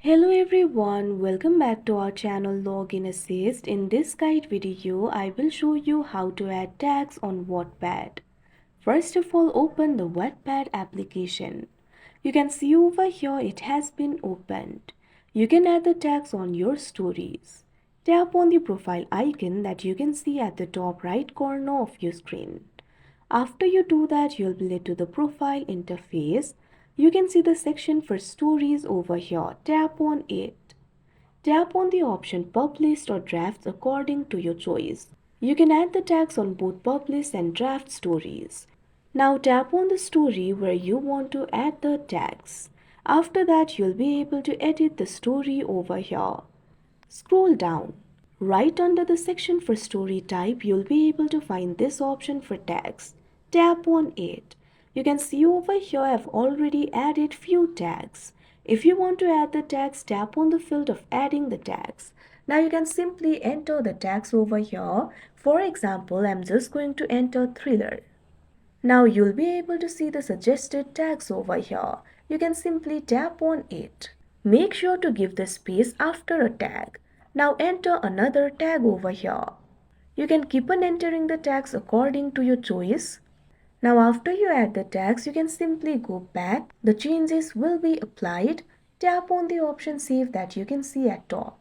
Hello everyone, welcome back to our channel Login Assist. In this guide video, I will show you how to add tags on Wattpad. First of all, open the Wattpad application. You can see over here it has been opened. You can add the tags on your stories. Tap on the profile icon that you can see at the top right corner of your screen. After you do that, you'll be led to the profile interface. You can see the section for stories over here. Tap on it. Tap on the option published or drafts according to your choice. You can add the tags on both published and draft stories. Now tap on the story where you want to add the tags. After that, you'll be able to edit the story over here. Scroll down. Right under the section for story type, you'll be able to find this option for tags. Tap on it. You can see over here I've already added few tags. If you want to add the tags, tap on the field of adding the tags. Now you can simply enter the tags over here. For example, I'm just going to enter thriller. Now you'll be able to see the suggested tags over here. You can simply tap on it. Make sure to give the space after a tag. Now enter another tag over here. You can keep on entering the tags according to your choice. Now after you add the tags, you can simply go back. The changes will be applied. Tap on the option save that you can see at top.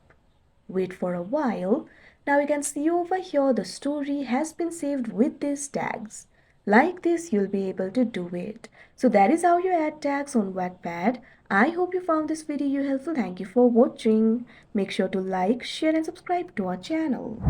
Wait for a while. Now you can see over here the story has been saved with these tags. Like this, you'll be able to do it. So that is how you add tags on Wattpad. I hope you found this video helpful. Thank you for watching. Make sure to like, share and subscribe to our channel.